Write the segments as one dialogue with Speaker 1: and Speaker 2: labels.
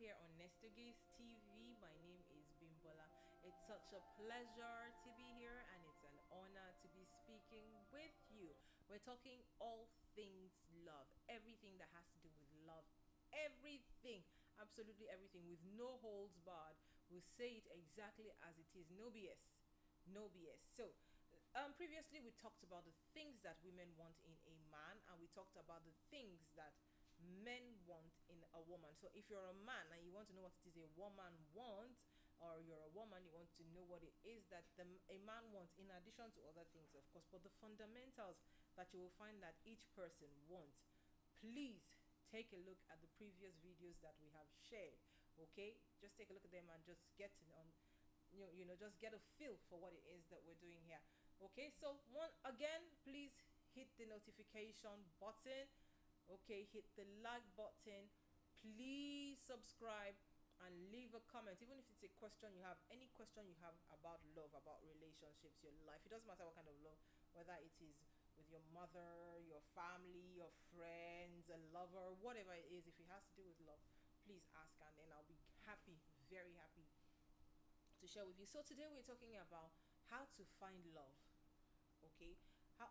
Speaker 1: here on Nesta Gaze TV. My name is Bimbola. It's such a pleasure to be here and it's an honor to be speaking with you. We're talking all things love, everything that has to do with love, everything, absolutely everything, with no holds barred. We'll say it exactly as it is, no BS. No BS. Previously we talked about the things that women want in a man, and we talked about the things that men want in a woman. So if you're a man and you want to know what it is a woman wants, or you're a woman, you want to know what it is that a man wants, in addition to other things, of course, but the fundamentals that you will find that each person wants, please take a look at the previous videos that we have shared. Okay, just take a look at them and just get to on just get a feel for what it is that we're doing here. Okay, so one again, please hit the notification button. Okay, hit the like button, please subscribe and leave a comment, even if it's a question you have, any question you have about love, about relationships, your life. It doesn't matter what kind of love, whether it is with your mother, your family, your friends, a lover, whatever it is. If it has to do with love, please ask, and then I'll be happy, very happy to share with you. So today we're talking about how to find love. Okay,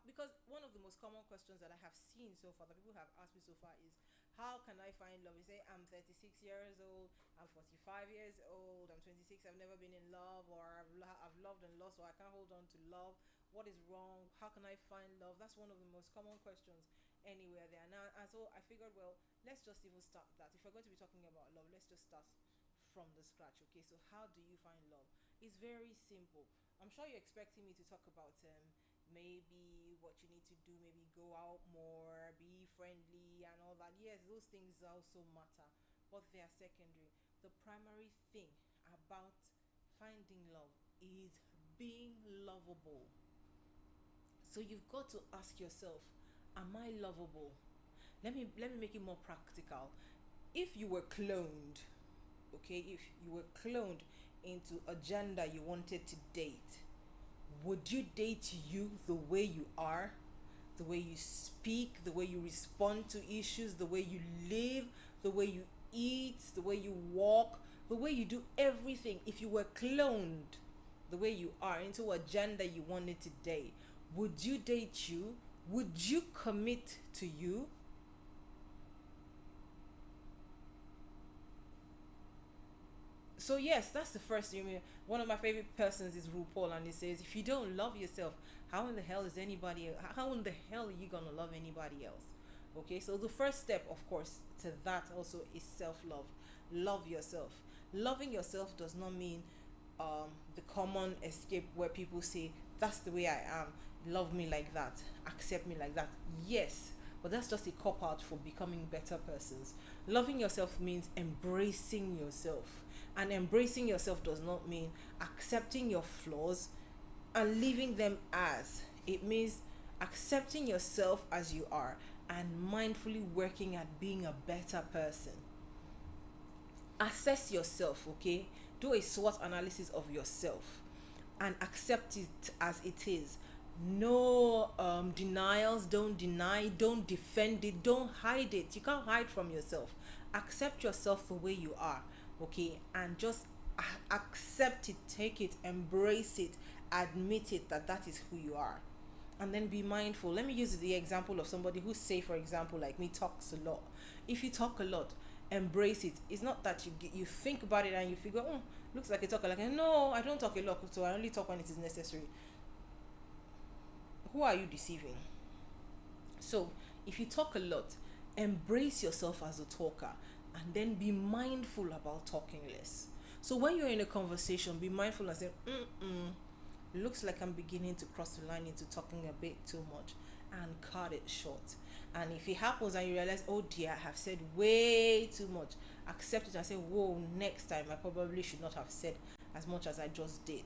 Speaker 1: because one of the most common questions that I have seen so far, that people have asked me so far, is how can I find love? You say, I'm 36 years old, I'm 45 years old, I'm 26, I've never been in love, or I've loved and lost, so I can't hold on to love. What is wrong? How can I find love? That's one of the most common questions anywhere there now. And so I figured, well, let's just even start that. If we're going to be talking about love, let's just start from the scratch. Okay, so how do you find love? It's very simple. I'm sure you're expecting me to talk about maybe what you need to do, maybe go out more, be friendly and all that. Yes, those things also matter, but they are secondary. The primary thing about finding love is being lovable. So you've got to ask yourself, am I lovable? Let me make it more practical. If you were cloned, okay, if you were cloned into a gender you wanted to date, would you date you the way you are, the way you speak, the way you respond to issues, the way you live, the way you eat, the way you walk, the way you do everything? If you were cloned the way you are into a gender you wanted to date, would you date you? Would you commit to you? So yes, that's the first thing. One of my favorite persons is RuPaul, and he says, if you don't love yourself, how in the hell is anybody? How in the hell are you gonna love anybody else? Okay, so the first step, of course, to that also is self-love. Love yourself. Loving yourself does not mean the common escape where people say, that's the way I am, love me like that, accept me like that. Yes, but that's just a cop out for becoming better persons. Loving yourself means embracing yourself, and embracing yourself does not mean accepting your flaws and leaving them as. It means accepting yourself as you are and mindfully working at being a better person. Assess yourself, okay? Do a SWOT analysis of yourself and accept it as it is. No denials. Don't deny, don't defend it, don't hide it. You can't hide from yourself. Accept yourself the way you are, okay? And just accept it, take it, embrace it, admit it that that is who you are. And then be mindful. Let me use the example of somebody who, say for example, like me, talks a lot. If you talk a lot, embrace it. It's not that you think about it and you figure, oh, looks like a talker. Like, no, I don't talk a lot, so I only talk when it is necessary. Who are you deceiving? So if you talk a lot, embrace yourself as a talker, and then be mindful about talking less. So when you're in a conversation, be mindful and say, looks like I'm beginning to cross the line into talking a bit too much, and cut it short. And if it happens and you realize, oh dear, I have said way too much, accept it and say, whoa, next time I probably should not have said as much as I just did.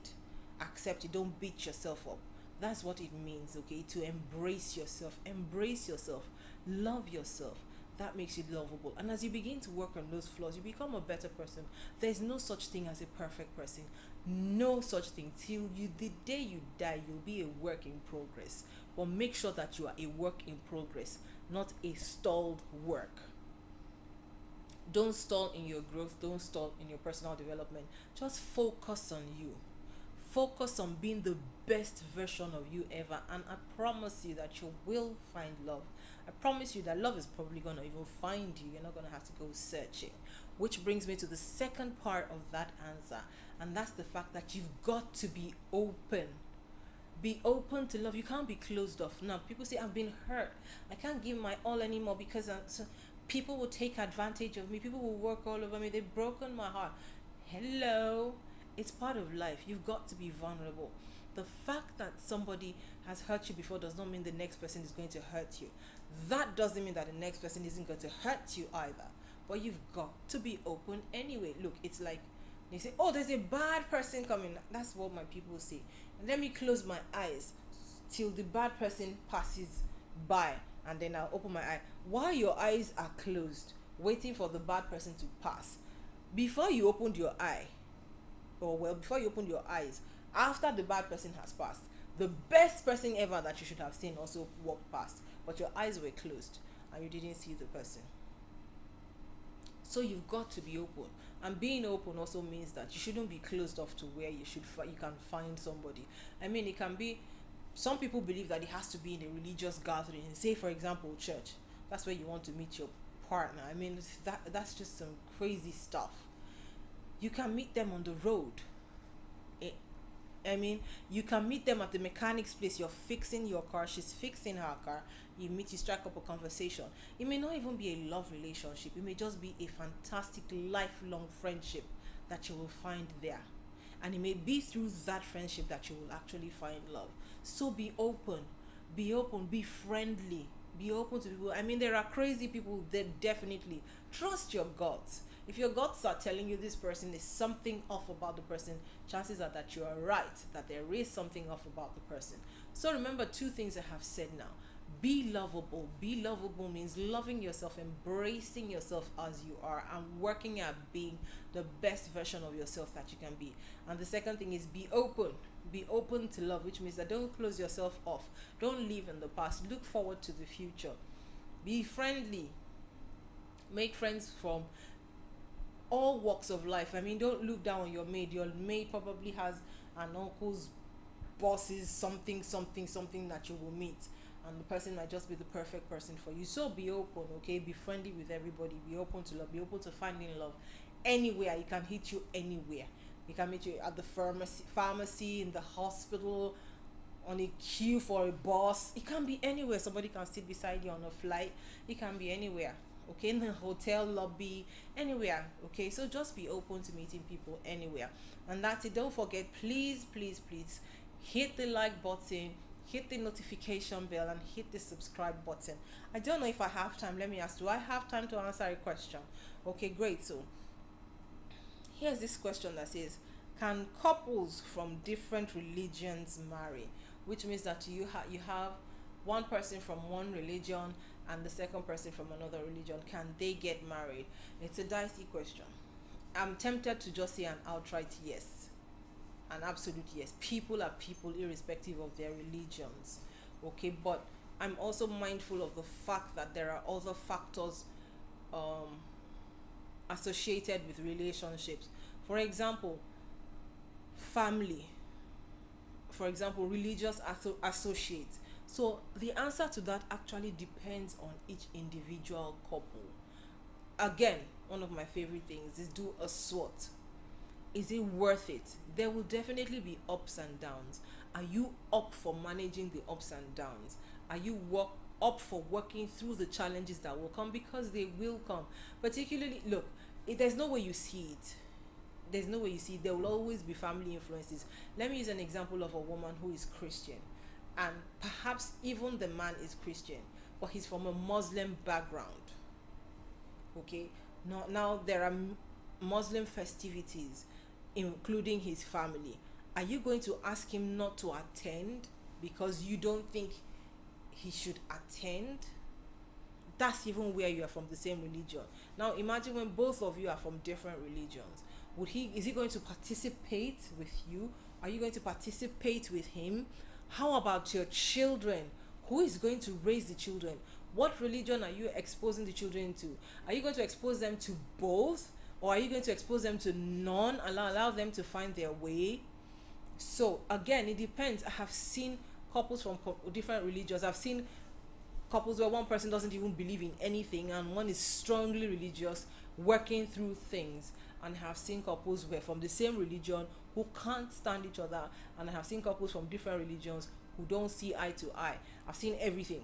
Speaker 1: Accept it. Don't beat yourself up. That's what it means, okay? To embrace yourself. Embrace yourself. Love yourself. That makes you lovable. And as you begin to work on those flaws, you become a better person. There's no such thing as a perfect person. No such thing. Till the day you die, you'll be a work in progress. But make sure that you are a work in progress, not a stalled work. Don't stall in your growth, don't stall in your personal development. Just focus on you. Focus on being the best version of you ever, and I promise you that you will find love. I promise you that love is probably going to even find you. You're not going to have to go searching. Which brings me to the second part of that answer, and that's the fact that you've got to be open. Be open to love. You can't be closed off. Now, people say, I've been hurt. I can't give my all anymore because people will take advantage of me. People will work all over me. They've broken my heart. Hello. It's part of life. You've got to be vulnerable. The fact that somebody has hurt you before does not mean the next person is going to hurt you. That doesn't mean that the next person isn't going to hurt you either. But you've got to be open anyway. Look, it's like they say, oh, there's a bad person coming. That's what my people say. And let me close my eyes till the bad person passes by, and then I'll open my eye. While your eyes are closed, waiting for the bad person to pass, before you opened your eye, before you opened your eyes, after the bad person has passed, the best person ever that you should have seen also walked past, but your eyes were closed and you didn't see the person. So you've got to be open, and being open also means that you shouldn't be closed off to where you can find somebody. I mean, it can be, some people believe that it has to be in a religious gathering, say for example church. That's where you want to meet your partner. I mean, that's just some crazy stuff. You can meet them on the road. I mean, you can meet them at the mechanic's place. You're fixing your car, she's fixing her car. You meet, you strike up a conversation. It may not even be a love relationship. It may just be a fantastic lifelong friendship that you will find there. And it may be through that friendship that you will actually find love. So be open, be friendly, be open to people. I mean, there are crazy people that definitely trust your guts. If your guts are telling you this person is something off about the person, chances are that you are right, that there is something off about the person. So remember two things I have said now. Be lovable. Be lovable means loving yourself, embracing yourself as you are, and working at being the best version of yourself that you can be. And the second thing is be open. Be open to love, which means that don't close yourself off. Don't live in the past. Look forward to the future. Be friendly. Make friends from all walks of life. I mean, don't look down on your maid. Your maid probably has an uncle's boss's something that you will meet, and the person might just be the perfect person for you. So be open, okay? Be friendly with everybody. Be open to love. Be open to finding love anywhere. It can hit you anywhere. It can meet you at the pharmacy, in the hospital, on a queue for a bus. It can be anywhere. Somebody can sit beside you on a flight. It can be anywhere, okay? In the hotel lobby, anywhere, okay? So just be open to meeting people anywhere. And that's it. Don't forget, please hit the like button, hit the notification bell, and hit the subscribe button. I don't know if I have time. Let me ask, do I have time to answer a question? Okay, great. So here's this question that says, can couples from different religions marry? Which means that you have one person from one religion and the second person from another religion. Can they get married? It's a dicey question. I'm tempted to just say an outright yes, an absolute yes. People are people irrespective of their religions, okay? But I'm also mindful of the fact that there are other factors associated with relationships. For example, family. For example, religious associates. So the answer to that actually depends on each individual couple. Again, one of my favorite things is do a SWOT. Is it worth it? There will definitely be ups and downs. Are you up for managing the ups and downs? Are you up for working through the challenges that will come? Because they will come. Particularly, look, there's no way you see it. There's no way you see it. There will always be family influences. Let me use an example of a woman who is Christian, and perhaps even the man is Christian, but he's from a Muslim background. Okay, now there are Muslim festivities including his family. Are you going to ask him not to attend because you don't think he should attend? That's even where you are from the same religion. Now imagine when both of you are from different religions. Is he going to participate with you? Are you going to participate with him? How about your children? Who is going to raise the children? What religion are you exposing the children to? Are you going to expose them to both, or are you going to expose them to none, allow them to find their way? So again, it depends. I have seen couples from different religions. I've seen couples where one person doesn't even believe in anything and one is strongly religious, working through things. And I have seen couples where from the same religion who can't stand each other, and I have seen couples from different religions who don't see eye to eye. I've seen everything,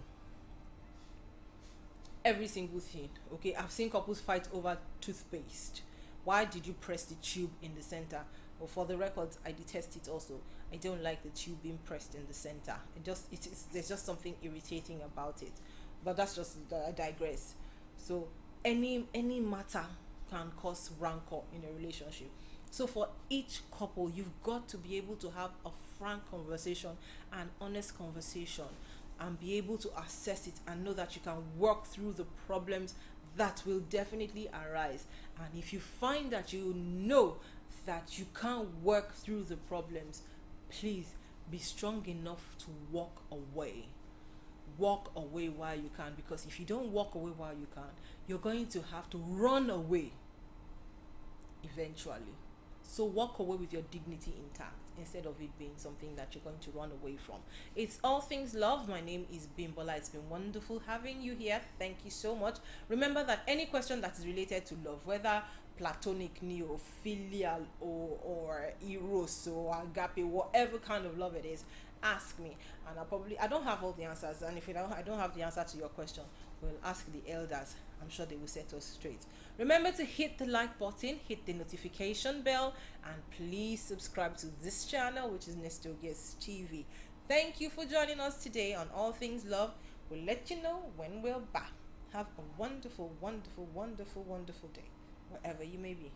Speaker 1: every single thing. Okay, I've seen couples fight over toothpaste. Why did you press the tube in the center? Well, for the records, I detest it also. I don't like the tube being pressed in the center. There's just something irritating about it. But that's just, I digress. So any matter can cause rancor in a relationship. So for each couple, you've got to be able to have a frank conversation, an honest conversation, and be able to assess it and know that you can work through the problems that will definitely arise. And if you find that you know that you can't work through the problems, please be strong enough to walk away. Walk away while you can, because if you don't walk away while you can, you're going to have to run away eventually. So walk away with your dignity intact instead of it being something that you're going to run away from. It's All Things Love. My name is Bimbola. It's been wonderful having you here. Thank you so much. Remember that any question that is related to love, whether platonic, neo, filial, or eros or agape, whatever kind of love it is, ask me. And I don't have all the answers, and if I don't have the answer to your question, we'll ask the elders. I'm sure they will set us straight. Remember to hit the like button, hit the notification bell, and please subscribe to this channel, which is Nestogias TV. Thank you for joining us today on All Things Love. We'll let you know when we're back. Have a wonderful, wonderful, wonderful, wonderful day, wherever you may be.